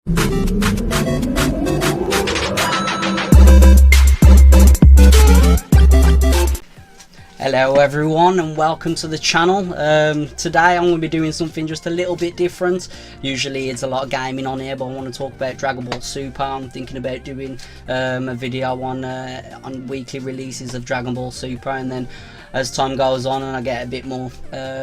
Hello everyone and welcome to the channel. Today I'm going to be doing something just a little bit different. Usually it's a lot of gaming on here, but I want to talk about Dragon Ball Super. I'm thinking about doing a video on weekly releases of Dragon Ball Super, and then as time goes on and I get a bit more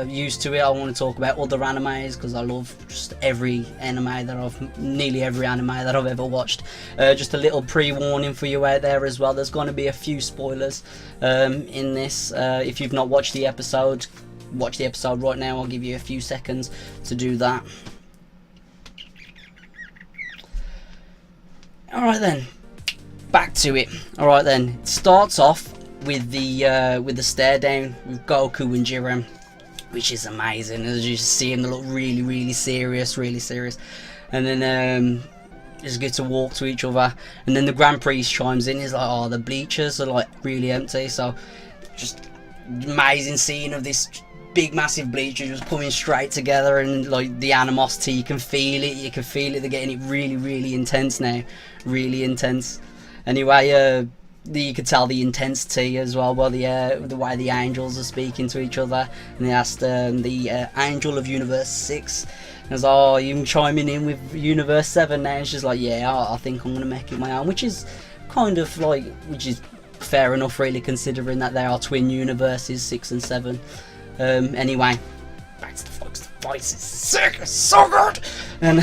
used to it, I want to talk about other animes because I love just nearly every anime that I've ever watched. Just a little pre-warning for you out there as well. There's going to be a few spoilers in this. If you've not watched the episode, watch the episode right now. I'll give you a few seconds to do that. Alright then, back to it. Alright then, it starts off with the stare down with Goku and Jiren, which is amazing. As you see them, they look really serious, and then just get to walk to each other, and then the Grand Priest chimes in. He's like, oh, the bleachers are like really empty. So just amazing scene of this big massive bleacher just coming straight together, and like the animosity, you can feel it, they're getting it really intense now, really intense. Anyway, you could tell the intensity as well by the way the angels are speaking to each other. And they asked the angel of Universe 6, as, oh, you chiming in with Universe 7 now? And she's like, yeah, I think I'm gonna make it my own, which is kind of like, which is fair enough really, considering that they are twin universes, 6 and 7. Anyway, back to the fights. The fights is sick, it's so good. And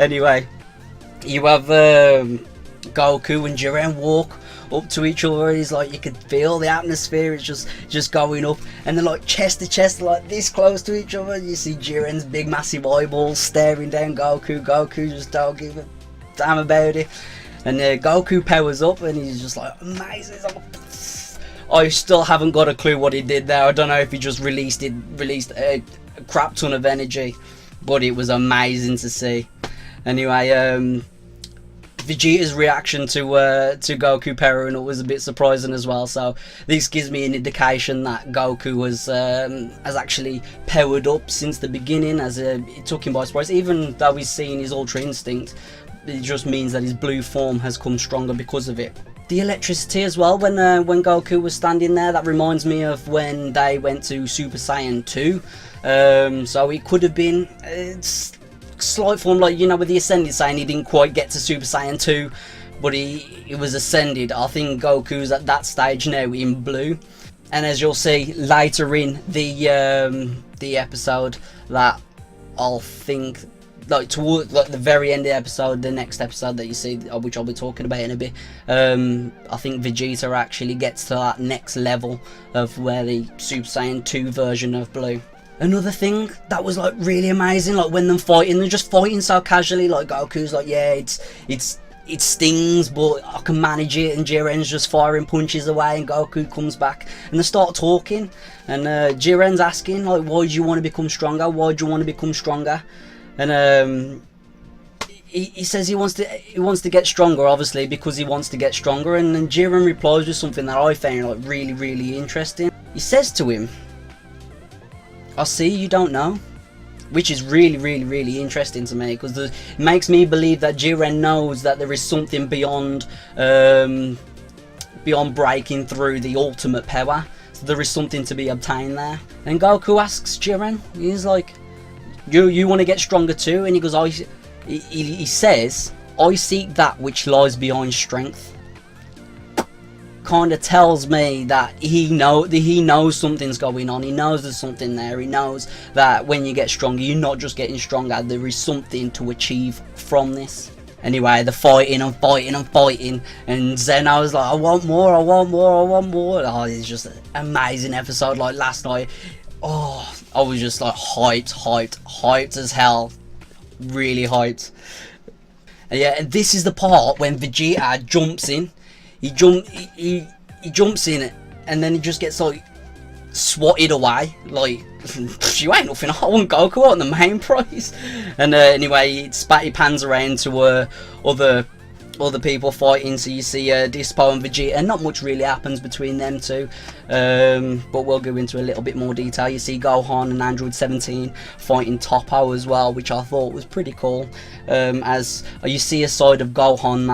anyway, you have Goku and Jiren walk up to each other. He's like, you could feel the atmosphere, it's just going up, and they're like chest to chest, like this close to each other. You see Jiren's big massive eyeballs staring down Goku. Goku just don't give a damn about it, and Goku powers up and he's just like, amazing. I still haven't got a clue what he did there. I don't know if he just released a crap ton of energy, but it was amazing to see. Anyway, Vegeta's reaction to Goku powering up was a bit surprising as well. So this gives me an indication that Goku has actually powered up since the beginning. It took him by surprise, even though he's seen his Ultra Instinct. It just means that his blue form has come stronger because of it. The electricity as well, when Goku was standing there, that reminds me of when they went to Super Saiyan 2. So it could have been slight form, like, you know, with the Ascended saying he didn't quite get to Super Saiyan 2, but he was Ascended. I think Goku's at that stage now in blue. And as you'll see later in the episode, that I'll think, like toward the very end of the episode, the next episode that you see, which I'll be talking about in a bit, I think Vegeta actually gets to that next level of where the Super Saiyan 2 version of blue. Another thing that was like really amazing, like when they're fighting, they're just fighting so casually. Like Goku's like, yeah, it stings, but I can manage it, and Jiren's just firing punches away, and Goku comes back and they start talking, and Jiren's asking like, why do you want to become stronger? Why do you want to become stronger? And he says he wants to get stronger, obviously because he wants to get stronger. And then Jiren replies with something that I found like really interesting. He says to him, I see you don't know, which is really interesting to me, because it makes me believe that Jiren knows that there is something beyond breaking through the ultimate power. So there is something to be obtained there. And Goku asks Jiren, he's like, you want to get stronger too? And he goes, he says, I seek that which lies behind strength. Kind of tells me that he knows something's going on. He knows there's something there. He knows that when you get stronger, you're not just getting stronger, there is something to achieve from this. Anyway, they're fighting and fighting, and Zeno's like, I want more. Oh, it's just an amazing episode. Like last night, oh, I was just like hyped as hell, really hyped. And yeah, and this is the part when Vegeta jumps in. He jumps in it, and then he just gets like swatted away. Like, you ain't nothing. I want Goku on the main prize. And anyway, he pans around to other other people fighting. So you see Dispo and Vegeta, and not much really happens between them two, but we'll go into a little bit more detail. You see Gohan and Android 17 fighting Toppo as well, which I thought was pretty cool, as you see a side of Gohan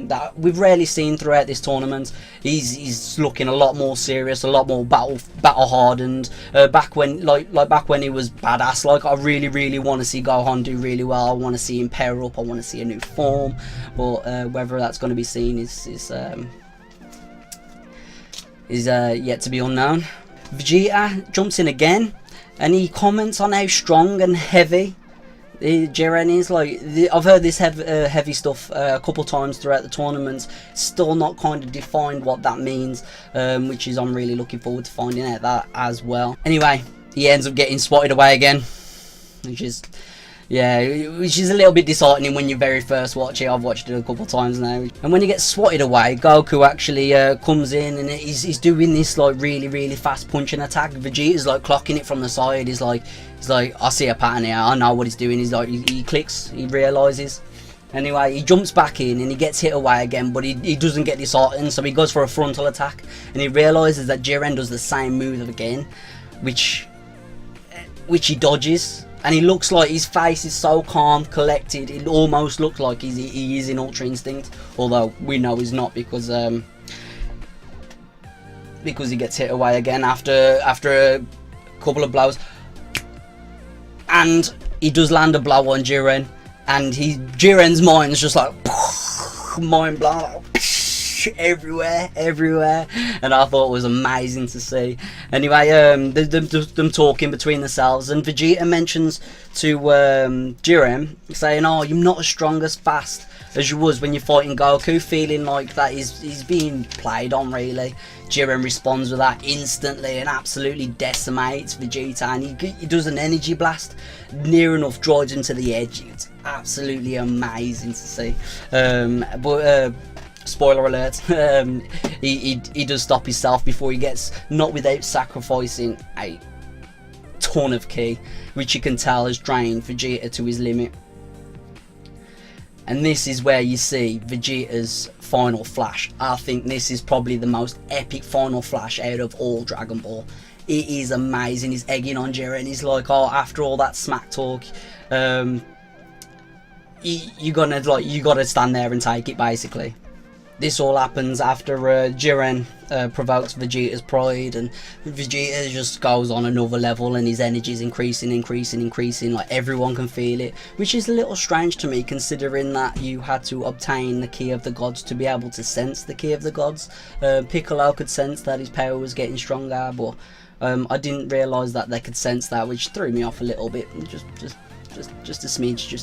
that we've rarely seen throughout this tournament. He's looking a lot more serious, a lot more battle hardened. Back when back when he was badass, like, I really want to see Gohan do really well. I want to see him pair up. I want to see a new form, but whether that's going to be seen is yet to be unknown. Vegeta jumps in again, and he comments on how strong and heavy Jiren is. Like, I've heard this heavy stuff a couple times throughout the tournament. Still not kind of defined what that means, which is I'm really looking forward to finding out that as well. Anyway, he ends up getting spotted away again, which is a little bit disheartening when you very first watch it. I've watched it a couple of times now. And when he gets swatted away, Goku actually comes in, and he's doing this like really fast punching attack. Vegeta's like clocking it from the side. He's like, I see a pattern here. I know what he's doing. He's like, he clicks, he realizes. Anyway, he jumps back in and he gets hit away again, but he doesn't get disheartened, so he goes for a frontal attack, and he realizes that Jiren does the same move again, which he dodges. And he looks like his face is so calm, collected. It almost looks like he is in Ultra Instinct, although we know he's not, because he gets hit away again after a couple of blows, and he does land a blow on Jiren, and Jiren's mind is just like mind blown, like, everywhere, and I thought it was amazing to see. Anyway, them talking between themselves, and Vegeta mentions to Jiren, saying, "Oh, you're not as strong as fast as you was when you're fighting Goku," feeling like that he's being played on, really. Jiren responds with that instantly and absolutely decimates Vegeta, and he does an energy blast, near enough drives him to the edge. It's absolutely amazing to see. Spoiler alert, he does stop himself before he gets, not without sacrificing a ton of ki, which you can tell has drained Vegeta to his limit. And this is where you see Vegeta's final flash. I think this is probably the most epic final flash out of all Dragon Ball. It is amazing. He's egging on Jiren. He's like, "Oh, after all that smack talk, you gotta stand there and take it," basically. This all happens after Jiren provokes Vegeta's pride, and Vegeta just goes on another level, and his energy is increasing. Like, everyone can feel it, which is a little strange to me, considering that you had to obtain the Ki of the Gods to be able to sense the Ki of the Gods. Piccolo could sense that his power was getting stronger, but I didn't realise that they could sense that, which threw me off a little bit. Just a smidge.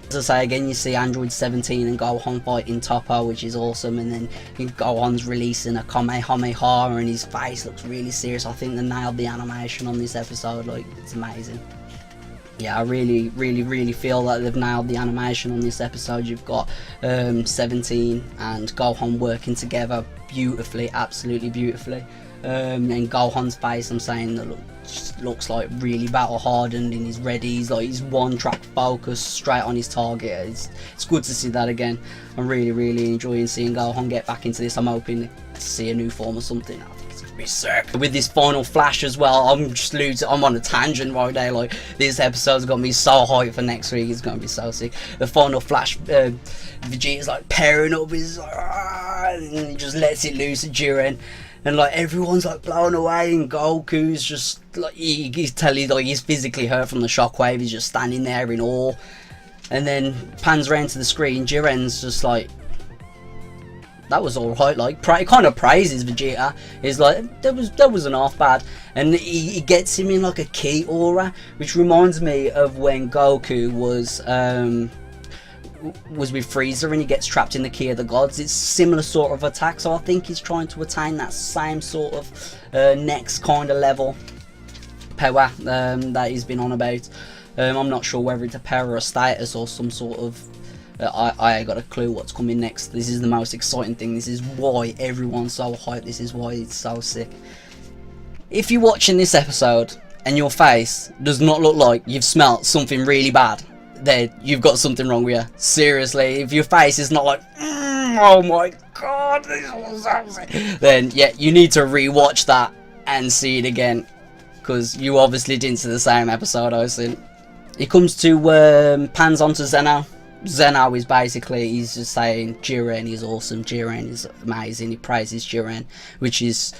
As I say again, you see Android 17 and Gohan fighting Toppo, which is awesome, and then Gohan's releasing a Kamehameha, and his face looks really serious. I think they nailed the animation on this episode. Like, it's amazing. Yeah, I really feel that they've nailed the animation on this episode. You've got 17 and Gohan working together beautifully, absolutely beautifully. And Gohan's face, I'm saying, that looks like really battle hardened, and he's ready. He's one track focus, straight on his target. It's good to see that again. I'm really enjoying seeing Gohan get back into this. I'm hoping to see a new form or something. I think it's gonna be sick. With this final flash as well, I'm on a tangent right now. Like, this episode's got me so hyped for next week. It's gonna be so sick. The final flash, Vegeta's like pairing up his, and he just lets it loose at Jiren. And like, everyone's like blown away, and Goku's just like, he's telling, like, he's physically hurt from the shockwave. He's just standing there in awe. And then pans around to the screen, Jiren's just like, that was alright. Like, kind of praises Vegeta. He's like, that wasn't half bad. And he gets him in like a ki aura, which reminds me of when Goku was with Frieza and he gets trapped in the Ki of the Gods. It's similar sort of attack, so I think he's trying to attain that same sort of next kind of level power that he's been on about. I'm not sure whether it's a power or a status or some sort of I ain't got a clue what's coming next. This is the most exciting thing. This is why everyone's so hyped. This is why it's so sick. If you're watching this episode and your face does not look like you've smelt something really bad, then you've got something wrong with you. Seriously, if your face is not like, oh my god, this was so, then yeah, you need to rewatch that and see it again, because you obviously didn't see the same episode I seen. It comes to pans onto Zeno. Zeno is basically, he's just saying Jiren is awesome, Jiren is amazing, he praises Jiren, which is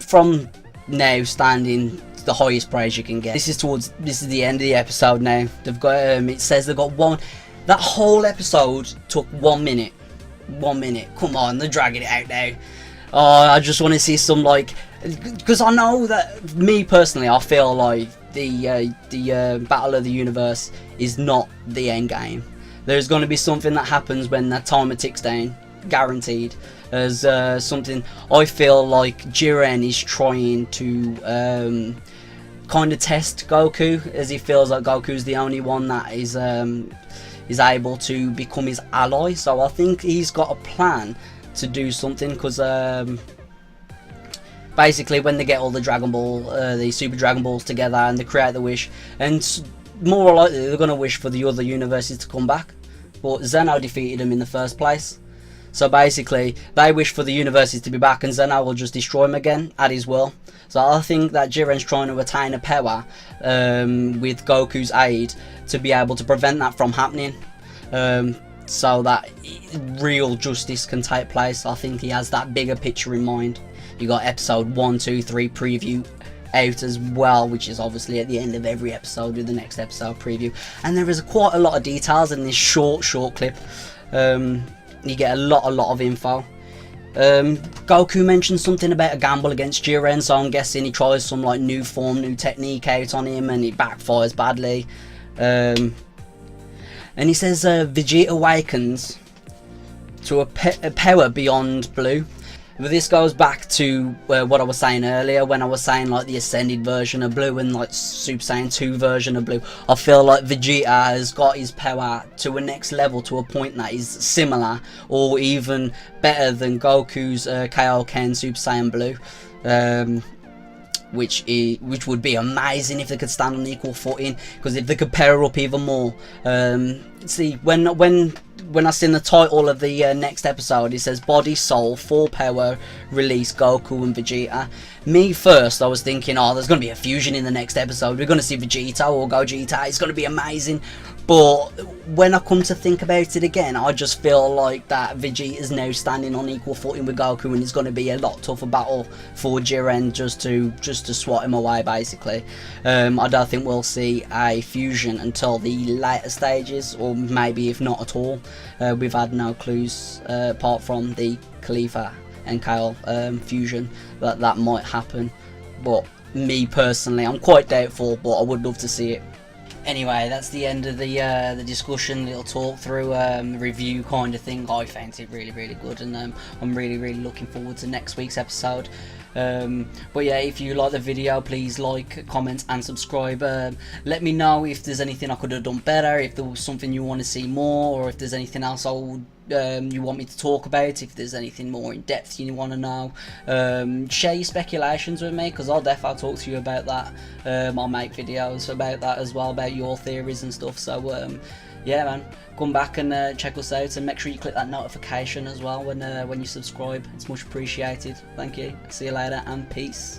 from now standing the highest praise you can get. This is the end of the episode now. They've got it says they've got one, that whole episode took 1 minute. 1 minute, come on, they're dragging it out now. Oh, I just want to see some, like, because I know that, me personally, I feel like the Battle of the Universe is not the end game. There's going to be something that happens when that timer ticks down, guaranteed. There's something, I feel like Jiren is trying to kind of test Goku, as he feels like Goku's the only one that is able to become his ally. So I think he's got a plan to do something, because basically when they get all the Dragon Ball, the Super Dragon Balls together and they create the wish, and more likely they're going to wish for the other universes to come back, but Zeno defeated them in the first place. So basically they wish for the universes to be back, and Zeno will just destroy them again at his will. So I think that Jiren's trying to attain a power with Goku's aid to be able to prevent that from happening, so that real justice can take place. I think he has that bigger picture in mind. You got episode 1, 2, 3 preview out as well, which is obviously at the end of every episode with the next episode preview. And there is quite a lot of details in this short clip. You get a lot of info. Goku mentioned something about a gamble against Jiren, so I'm guessing he tries some like new form, new technique out on him, and it backfires badly. And he says Vegeta awakens to a power beyond Blue. But this goes back to what I was saying earlier, when I was saying like the ascended version of Blue and like Super Saiyan 2 version of Blue. I feel like Vegeta has got his power to a next level, to a point that is similar or even better than Goku's Kaioken Super Saiyan Blue. Which would be amazing if they could stand on equal footing, because if they could pair up even more. See, when I seen the title of the next episode, it says Body, Soul, Full Power, Release Goku and Vegeta. Me first, I was thinking, oh, there's going to be a fusion in the next episode. We're going to see Vegeta or Gogeta. It's going to be amazing. But when I come to think about it again, I just feel like that Vegeta is now standing on equal footing with Goku, and it's going to be a lot tougher battle for Jiren just to swat him away, basically. I don't think we'll see a fusion until the later stages, or maybe if not at all. We've had no clues apart from the Khalifa and Kale fusion that might happen. But me personally, I'm quite doubtful, but I would love to see it. Anyway, that's the end of the discussion, little talk through, review kind of thing. I found it really good, and I'm really looking forward to next week's episode. But yeah, if you like the video, please like, comment and subscribe. Let me know if there's anything I could have done better, if there was something you want to see more, or if there's anything else you want me to talk about, if there's anything more in depth you want to know. Share your speculations with me, because I'll definitely talk to you about that. I'll make videos about that as well, about your theories and stuff. So yeah, man, come back and check us out, and make sure you click that notification as well when you subscribe. It's much appreciated. Thank you. See you later, and peace.